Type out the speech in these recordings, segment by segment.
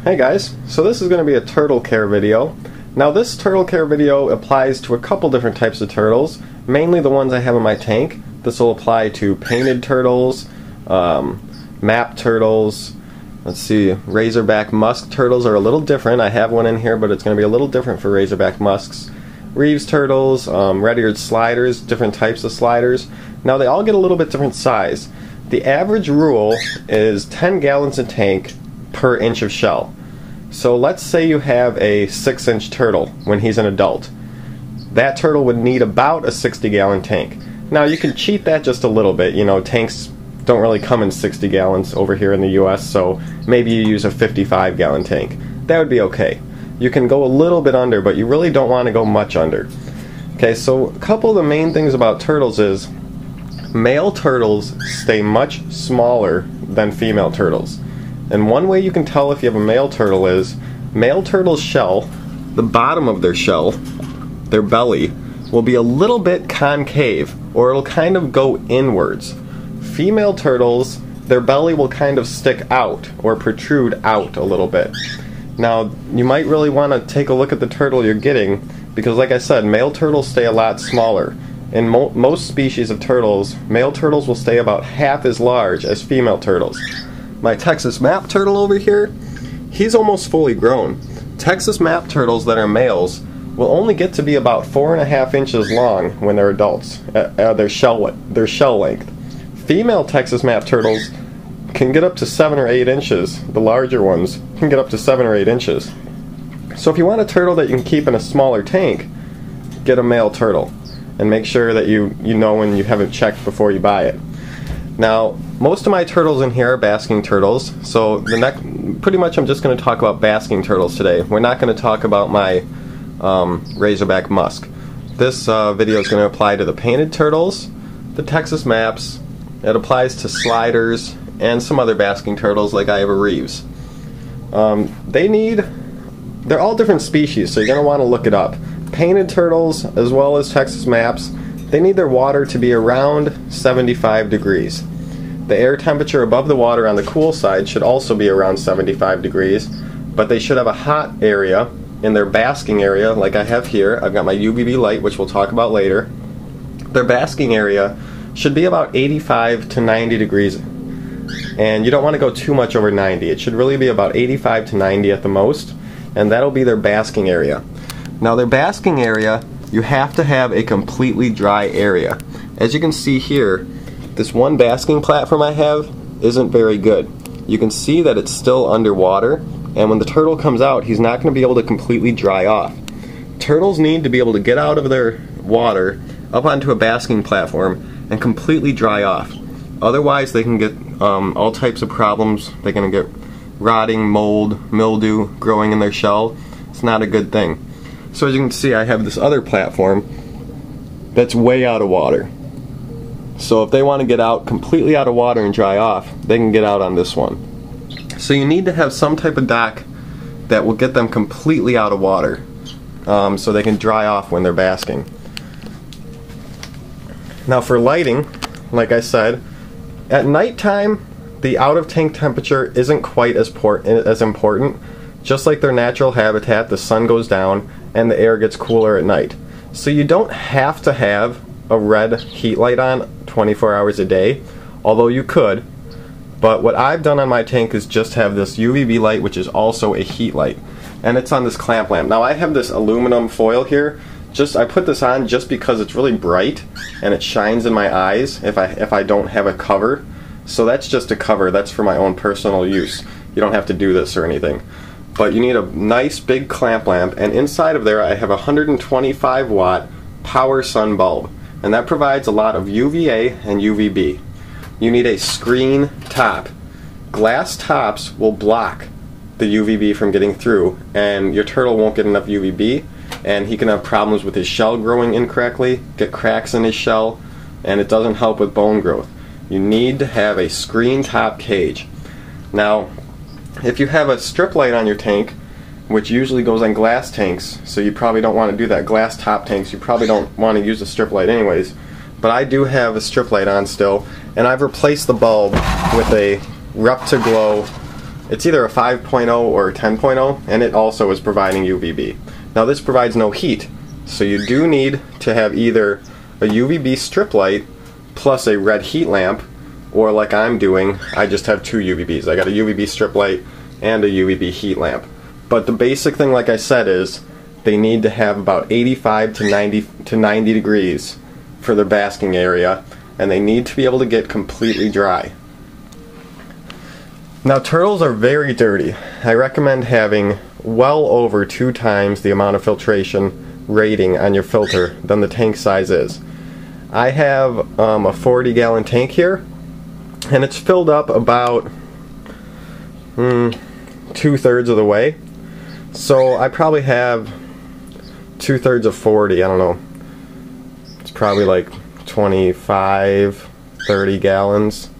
Hey guys, so this is going to be a turtle care video. Now this turtle care video applies to a couple different types of turtles, mainly the ones I have in my tank. This will apply to painted turtles, map turtles, let's see, razorback musk turtles are a little different. I have one in here, but it's going to be a little different for razorback musks. Reeves turtles, red-eared sliders, different types of sliders. Now they all get a little bit different size. The average rule is 10 gallons a tank per inch of shell. So let's say you have a 6-inch turtle when he's an adult. That turtle would need about a 60-gallon tank. Now you can cheat that just a little bit. You know, tanks don't really come in 60 gallons over here in the US, so maybe you use a 55-gallon tank. That would be okay. You can go a little bit under, but you really don't want to go much under. Okay, so a couple of the main things about turtles is male turtles stay much smaller than female turtles. And one way you can tell if you have a male turtle is male turtles' shell, the bottom of their shell, their belly, will be a little bit concave, or it'll kind of go inwards. Female turtles, their belly will kind of stick out or protrude out a little bit. Now, you might really want to take a look at the turtle you're getting, because like I said, male turtles stay a lot smaller. In most species of turtles, male turtles will stay about half as large as female turtles. My Texas map turtle over here, he's almost fully grown. Texas map turtles that are males will only get to be about 4.5 inches long when they're adults, their shell length. Female Texas map turtles can get up to 7 or 8 inches. The larger ones can get up to 7 or 8 inches. So if you want a turtle that you can keep in a smaller tank, get a male turtle. And make sure that you know when you have it checked before you buy it. Now, most of my turtles in here are basking turtles, so pretty much I'm just going to talk about basking turtles today. We're not going to talk about my razorback musk. This video is going to apply to the painted turtles, the Texas maps. It applies to sliders and some other basking turtles, like I have a Reeves. They're all different species, so you're going to want to look it up. Painted turtles, as well as Texas maps, they need their water to be around 75 degrees. The air temperature above the water on the cool side should also be around 75 degrees, but they should have a hot area in their basking area, like I have here. I've got my UVB light, which we'll talk about later. Their basking area should be about 85 to 90 degrees, and you don't want to go too much over 90. It should really be about 85 to 90 at the most, and that'll be their basking area. Now their basking area, you have to have a completely dry area. As you can see here, this one basking platform I have isn't very good. You can see that it's still underwater, and when the turtle comes out, he's not going to be able to completely dry off. Turtles need to be able to get out of their water up onto a basking platform and completely dry off. Otherwise they can get all types of problems. They're going to get rotting, mold, mildew growing in their shell. It's not a good thing. So as you can see, I have this other platform that's way out of water. So if they want to get out completely out of water and dry off, they can get out on this one. So you need to have some type of dock that will get them completely out of water, so they can dry off when they're basking. Now for lighting, like I said, at nighttime the out of tank temperature isn't quite as important. Just like their natural habitat, the sun goes down and the air gets cooler at night. So you don't have to have a red heat light on 24 hours a day, although you could. But what I've done on my tank is just have this UVB light, which is also a heat light, and it's on this clamp lamp. Now I have this aluminum foil here. I put this on just because it's really bright and it shines in my eyes if I don't have a cover. So that's just a cover. That's for my own personal use. You don't have to do this or anything. But you need a nice big clamp lamp, and inside of there I have a 125 watt power sun bulb, and that provides a lot of UVA and UVB. You need a screen top. Glass tops will block the UVB from getting through, and your turtle won't get enough UVB, and he can have problems with his shell growing incorrectly, get cracks in his shell, and it doesn't help with bone growth. You need to have a screen top cage. Now, if you have a strip light on your tank, which usually goes on glass tanks, so you probably don't want to do that. Glass top tanks, you probably don't want to use a strip light anyways. But I do have a strip light on still, and I've replaced the bulb with a Rep2Glow It's either a 5.0 or a 10.0, and it also is providing UVB. Now this provides no heat, so you do need to have either a UVB strip light plus a red heat lamp, or like I'm doing, I just have two UVBs. I got a UVB strip light and a UVB heat lamp. But the basic thing, like I said, is they need to have about 85 to 90 degrees for their basking area, and they need to be able to get completely dry. Now turtles are very dirty. I recommend having well over 2 times the amount of filtration rating on your filter than the tank size is. I have a 40-gallon tank here, and it's filled up about 2/3 of the way. So I probably have 2/3 of 40, I don't know. It's probably like 25, 30 gallons.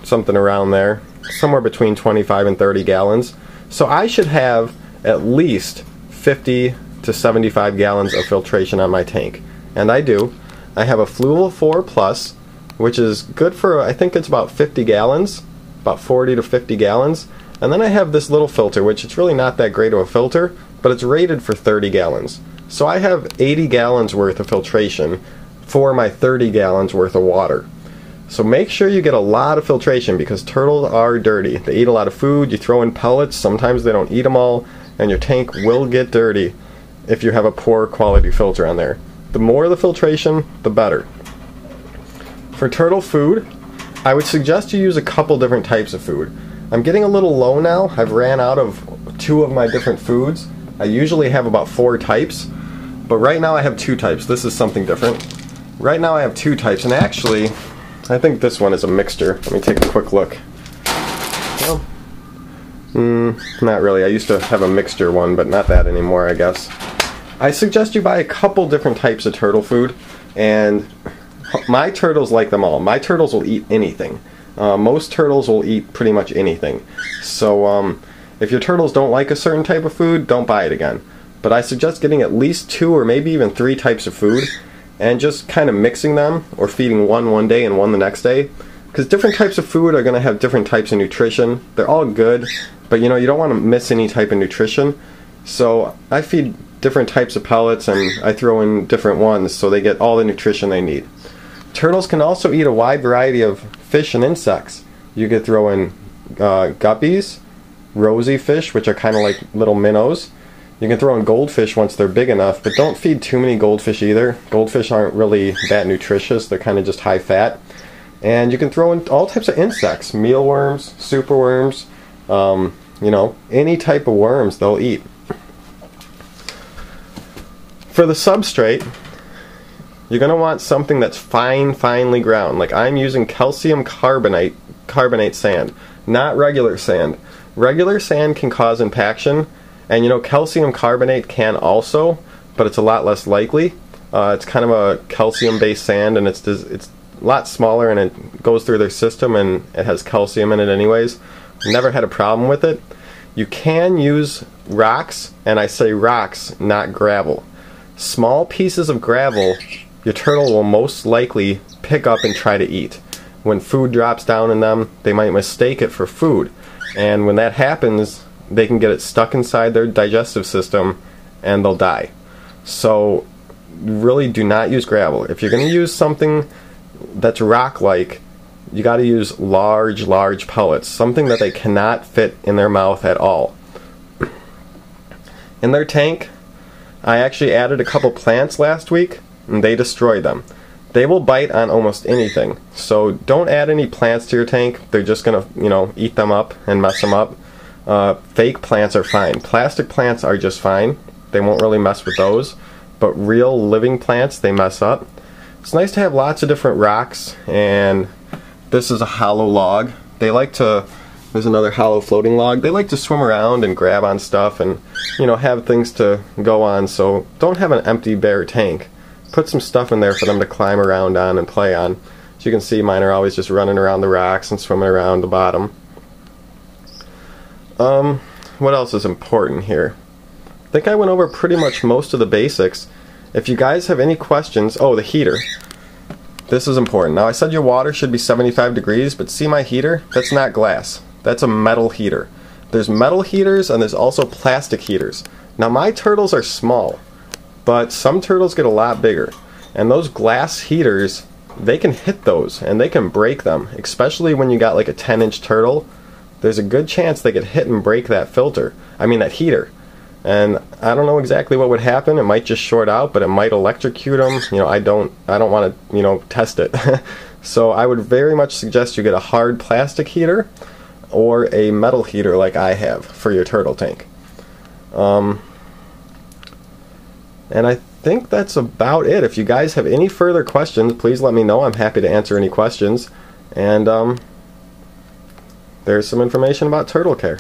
Something around there. Somewhere between 25 and 30 gallons. So I should have at least 50 to 75 gallons of filtration on my tank. And I do. I have a Fluval 4 Plus, which is good for, I think it's about 50 gallons. About 40 to 50 gallons. And then I have this little filter, which it's really not that great of a filter, but it's rated for 30 gallons. So I have 80 gallons worth of filtration for my 30 gallons worth of water. So make sure you get a lot of filtration, because turtles are dirty. They eat a lot of food, you throw in pellets, sometimes they don't eat them all, and your tank will get dirty if you have a poor quality filter on there. The more the filtration, the better. For turtle food, I would suggest you use a couple different types of food. I'm getting a little low now. I've ran out of 2 of my different foods. I usually have about 4 types, but right now I have 2 types. This is something different. Right now I have 2 types, and actually I think this one is a mixture. Let me take a quick look. Well, not really. I used to have a mixture one, but not that anymore, I guess. I suggest you buy a couple different types of turtle food, and my turtles like them all. My turtles will eat anything. Most turtles will eat pretty much anything. So if your turtles don't like a certain type of food, don't buy it again. But I suggest getting at least 2 or maybe even 3 types of food, and just kind of mixing them, or feeding one day and one the next day. Because different types of food are going to have different types of nutrition. They're all good, but you know, you don't want to miss any type of nutrition. So I feed different types of pellets, and I throw in different ones so they get all the nutrition they need. Turtles can also eat a wide variety of fish and insects. You could throw in guppies, rosy fish, which are kind of like little minnows. You can throw in goldfish once they're big enough, but don't feed too many goldfish either. Goldfish aren't really that nutritious, they're kind of just high fat. And you can throw in all types of insects, mealworms, superworms, you know, any type of worms they'll eat. For the substrate, you're going to want something that's finely ground. Like I'm using calcium carbonate sand, not regular sand. Regular sand can cause impaction, and you know, calcium carbonate can also, but it's a lot less likely. It's kind of a calcium-based sand, and it's a lot smaller, and it goes through their system, and it has calcium in it anyways. Never had a problem with it. You can use rocks, and I say rocks, not gravel. Small pieces of gravel, your turtle will most likely pick up and try to eat. When food drops down in them, they might mistake it for food, and when that happens, they can get it stuck inside their digestive system and they'll die. So really do not use gravel. If you're going to use something that's rock-like, you got to use large pellets, something that they cannot fit in their mouth at all. In their tank, I actually added a couple plants last week, and they destroyed them. They will bite on almost anything, so don't add any plants to your tank. They're just going to, you know, eat them up and mess them up. Fake plants are fine. Plastic plants are just fine. They won't really mess with those. But real living plants, they mess up. It's nice to have lots of different rocks, and this is a hollow log. They like to, there's another hollow floating log. They like to swim around and grab on stuff and, you know, have things to go on. So don't have an empty bare tank. Put some stuff in there for them to climb around on and play on. As you can see, mine are always just running around the rocks and swimming around the bottom. What else is important here? I think I went over pretty much most of the basics. If you guys have any questions, oh, the heater. This is important. Now I said your water should be 75 degrees, but see my heater? That's not glass. That's a metal heater. There's metal heaters and there's also plastic heaters. Now my turtles are small, but some turtles get a lot bigger. And those glass heaters, they can hit those and they can break them, especially when you got like a 10-inch turtle. There's a good chance they could hit and break that filter. I mean that heater. And I don't know exactly what would happen. It might just short out, but it might electrocute them. You know, I don't want to, you know, test it. So I would very much suggest you get a hard plastic heater or a metal heater like I have for your turtle tank. And I think that's about it. If you guys have any further questions, please let me know. I'm happy to answer any questions. And there's some information about turtle care.